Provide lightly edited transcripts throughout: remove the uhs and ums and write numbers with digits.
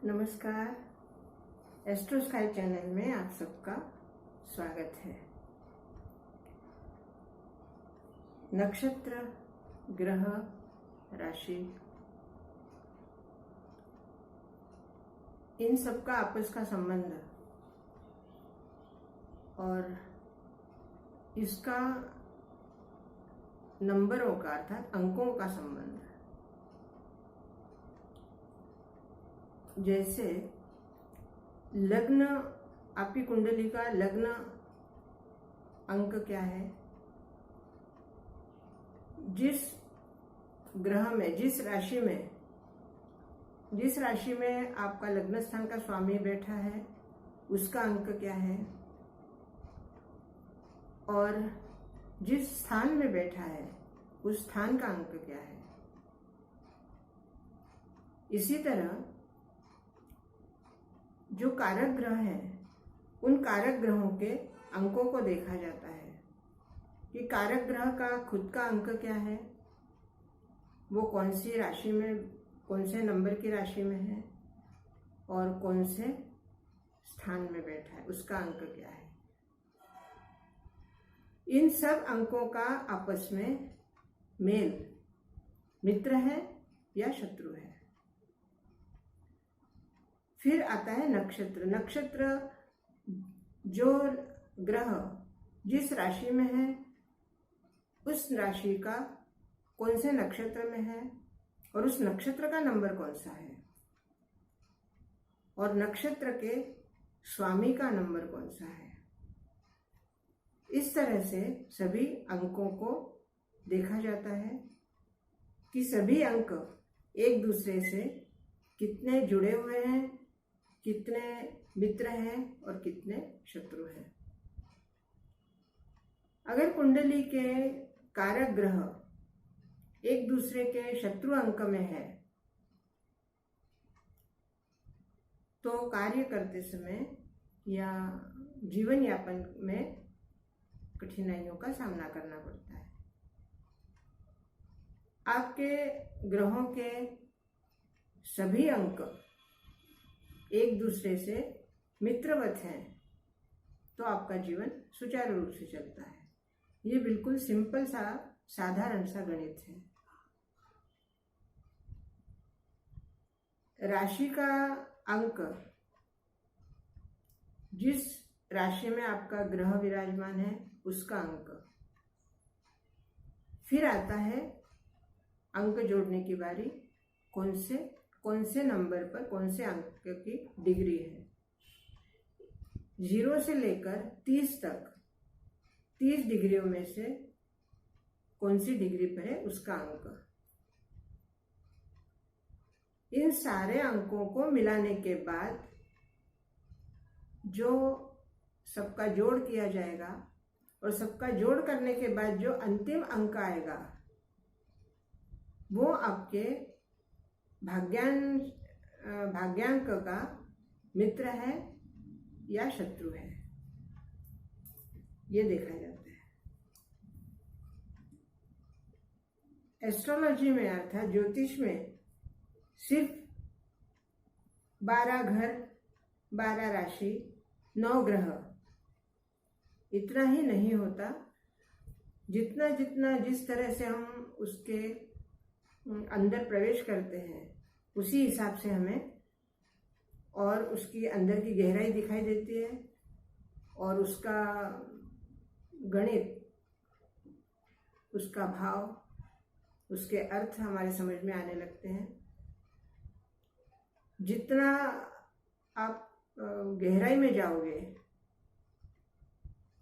नमस्कार। Astro sky channel में आप सबका स्वागत है। नक्षत्र, ग्रह, राशि, इन सब का आपस का संबंध और इसका नंबरों का अर्थात अंकों का संबंध। जैसे लग्न, आपकी कुंडली का लग्न अंक क्या है, जिस ग्रह में, जिस राशि में आपका लग्न स्थान का स्वामी बैठा है उसका अंक क्या है, और जिस स्थान में बैठा है उस स्थान का अंक क्या है। इसी तरह जो कारक ग्रह हैं उन कारक ग्रहों के अंकों को देखा जाता है कि कारक ग्रह का खुद का अंक क्या है, वो कौन सी राशि में, कौन से नंबर की राशि में है और कौन से स्थान में बैठा है, उसका अंक क्या है। इन सब अंकों का आपस में मेल मित्र है या शत्रु है। फिर आता है नक्षत्र। नक्षत्र जो ग्रह जिस राशि में है उस राशि का कौन से नक्षत्र में है और उस नक्षत्र का नंबर कौन सा है, और नक्षत्र के स्वामी का नंबर कौन सा है। इस तरह से सभी अंकों को देखा जाता है कि सभी अंक एक दूसरे से कितने जुड़े हुए हैं, कितने मित्र हैं और कितने शत्रु हैं। अगर कुंडली के कारक ग्रह एक दूसरे के शत्रु अंक में है तो कार्य करते समय या जीवन यापन में कठिनाइयों का सामना करना पड़ता है। आपके ग्रहों के सभी अंक एक दूसरे से मित्रवत हैं तो आपका जीवन सुचारू रूप से चलता है। ये बिल्कुल सिंपल सा साधारण सा गणित है। राशि का अंक, जिस राशि में आपका ग्रह विराजमान है उसका अंक। फिर आता है अंक जोड़ने की बारी, कौन से नंबर पर कौन से अंक की डिग्री है। 0 से लेकर 30 तक 30 डिग्रियों में से कौन सी डिग्री पर है उसका अंक। इन सारे अंकों को मिलाने के बाद जो सबका जोड़ किया जाएगा और सबका जोड़ करने के बाद जो अंतिम अंक आएगा वो आपके भाग्यांक का मित्र है या शत्रु है, ये देखा जाता है। एस्ट्रोलॉजी में अर्थात ज्योतिष में सिर्फ 12 घर, 12 राशि, 9 ग्रह इतना ही नहीं होता। जितना जितना जिस तरह से हम उसके अंदर प्रवेश करते हैं उसी हिसाब से हमें और उसकी अंदर की गहराई दिखाई देती है और उसका गणित, उसका भाव, उसके अर्थ हमारे समझ में आने लगते हैं। जितना आप गहराई में जाओगे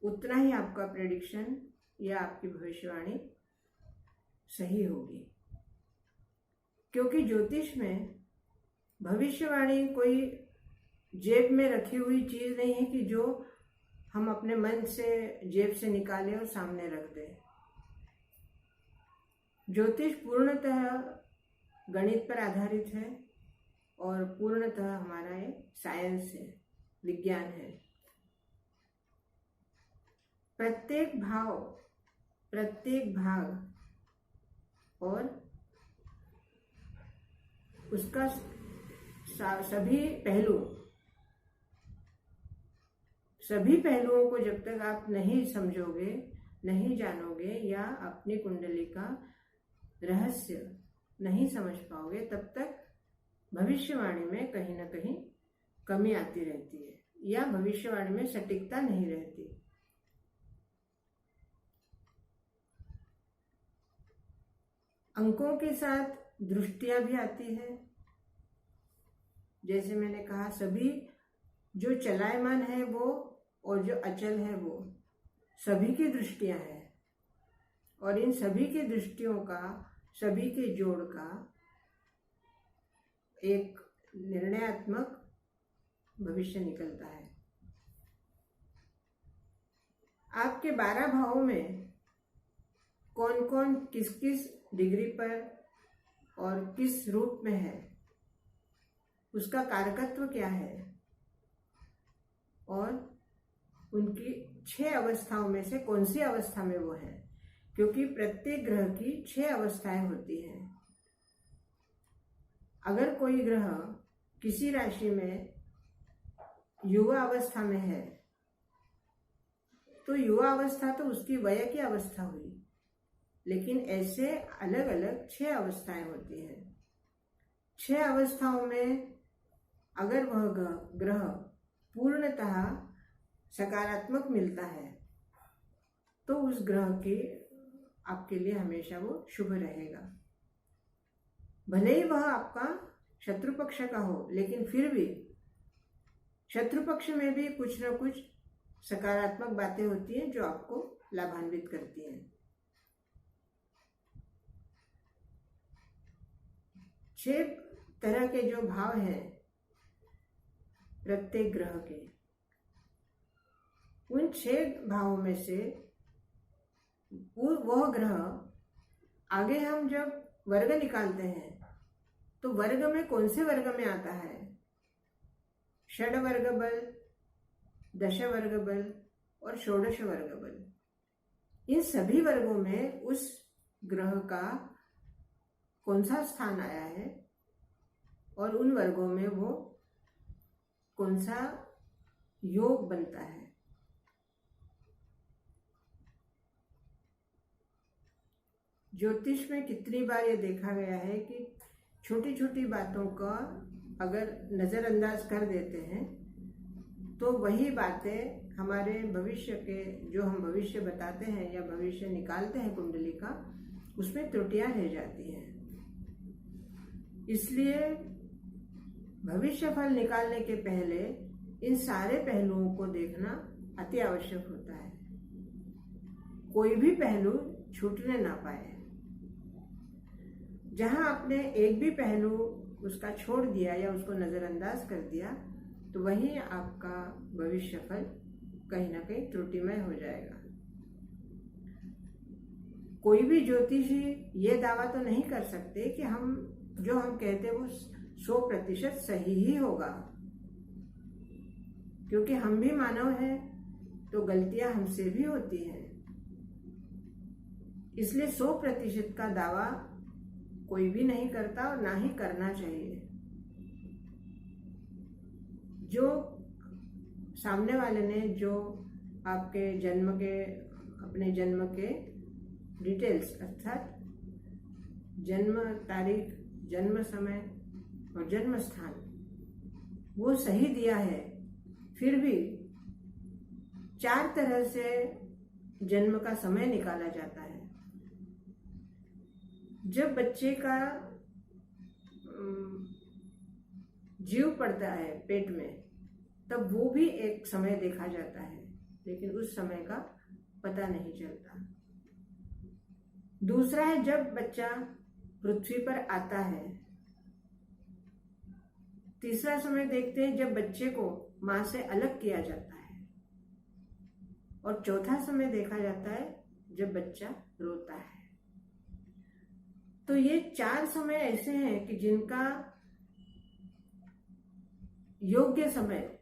उतना ही आपका प्रेडिक्शन या आपकी भविष्यवाणी सही होगी, क्योंकि ज्योतिष में भविष्यवाणी कोई जेब में रखी हुई चीज नहीं है कि जो हम अपने मन से जेब से निकालें और सामने रख दें। ज्योतिष पूर्णतः गणित पर आधारित है और पूर्णतः हमारा ये साइंस है, विज्ञान है। प्रत्येक भाव, प्रत्येक भाग और उसका सभी पहलुओं को जब तक आप नहीं समझोगे, नहीं जानोगे या अपनी कुंडली का रहस्य नहीं समझ पाओगे, तब तक भविष्यवाणी में कहीं ना कहीं कमी आती रहती है या भविष्यवाणी में सटीकता नहीं रहती। अंकों के साथ दृष्टियां भी आती है। जैसे मैंने कहा, सभी जो चलायमान है वो और जो अचल है वो सभी की दृष्टियां हैं, और इन सभी की दृष्टियों का, सभी के जोड़ का एक निर्णयात्मक भविष्य निकलता है। आपके 12 भावों में कौन कौन किस किस डिग्री पर और किस रूप में है, उसका कारकत्व क्या है, और उनकी 6 अवस्थाओं में से कौन सी अवस्था में वो है, क्योंकि प्रत्येक ग्रह की 6 अवस्थाएं होती हैं। अगर कोई ग्रह किसी राशि में युवा अवस्था में है तो युवा अवस्था तो उसकी वय की अवस्था हुई, लेकिन ऐसे अलग अलग 6 अवस्थाएं होती हैं। 6 अवस्थाओं में अगर वह ग्रह पूर्णतः सकारात्मक मिलता है तो उस ग्रह की आपके लिए हमेशा वो शुभ रहेगा। भले ही वह आपका शत्रु पक्ष का हो, लेकिन फिर भी शत्रु पक्ष में भी कुछ न कुछ सकारात्मक बातें होती हैं जो आपको लाभान्वित करती हैं। 6 तरह के जो भाव हैं प्रत्येक ग्रह के, उन 6 भावों में से वह ग्रह, आगे हम जब वर्ग निकालते हैं तो वर्ग में कौन से वर्ग में आता है, षड वर्ग बल, दश वर्ग बल और षोडश वर्ग बल। इन सभी वर्गों में उस ग्रह का कौन सा स्थान आया है और उन वर्गों में वो कौन सा योग बनता है। ज्योतिष में कितनी बार ये देखा गया है कि छोटी छोटी बातों का अगर नज़रअंदाज कर देते हैं तो वही बातें हमारे भविष्य के, जो हम भविष्य बताते हैं या भविष्य निकालते हैं कुंडली का, उसमें त्रुटियां रह जाती हैं। इसलिए भविष्य फल निकालने के पहले इन सारे पहलुओं को देखना अति आवश्यक होता है। कोई भी पहलू छूटने ना पाए। जहां आपने एक भी पहलू उसका छोड़ दिया या उसको नजरअंदाज कर दिया तो वही आपका भविष्य फल कहीं ना कहीं त्रुटिमय हो जाएगा। कोई भी ज्योतिषी ये दावा तो नहीं कर सकते कि हम कहते हैं वो 100% सही ही होगा, क्योंकि हम भी मानव हैं तो गलतियां हमसे भी होती हैं। इसलिए 100% का दावा कोई भी नहीं करता और ना ही करना चाहिए। जो सामने वाले ने जो आपके अपने जन्म के डिटेल्स अर्थात जन्म तारीख, जन्म समय और जन्म स्थान वो सही दिया है, फिर भी 4 तरह से जन्म का समय निकाला जाता है। जब बच्चे का जीव पड़ता है पेट में तब वो भी एक समय देखा जाता है, लेकिन उस समय का पता नहीं चलता। दूसरा है जब बच्चा पृथ्वी पर आता है। तीसरा समय देखते हैं जब बच्चे को मां से अलग किया जाता है। और चौथा समय देखा जाता है जब बच्चा रोता है। तो ये 4 समय ऐसे हैं कि जिनका योग्य समय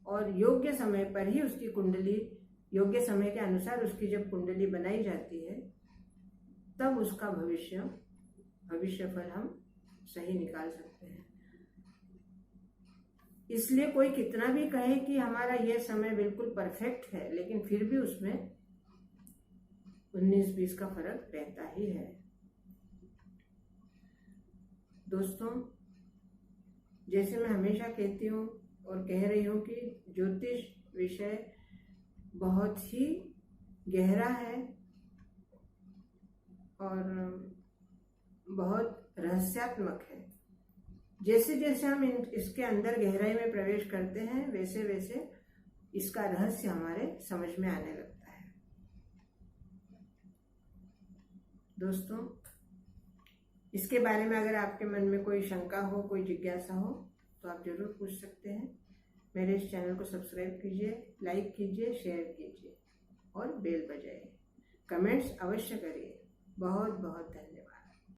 और योग्य समय पर ही उसकी कुंडली, योग्य समय के अनुसार उसकी जब कुंडली बनाई जाती है तब उसका भविष्य फल हम सही निकाल सकते हैं। इसलिए कोई कितना भी कहे कि हमारा यह समय बिल्कुल परफेक्ट है, लेकिन फिर भी उसमें 19-20 का फर्क रहता ही है। दोस्तों, जैसे मैं हमेशा कहती हूँ और कह रही हूँ कि ज्योतिष विषय बहुत ही गहरा है और बहुत रहस्यात्मक है। जैसे जैसे हम इसके अंदर गहराई में प्रवेश करते हैं, वैसे वैसे इसका रहस्य हमारे समझ में आने लगता है। दोस्तों, इसके बारे में अगर आपके मन में कोई शंका हो, कोई जिज्ञासा हो, तो आप जरूर पूछ सकते हैं। मेरे इस चैनल को सब्सक्राइब कीजिए, लाइक कीजिए, शेयर कीजिए और बेल बजाइए। कमेंट्स अवश्य करिए। बहुत बहुत धन्यवाद।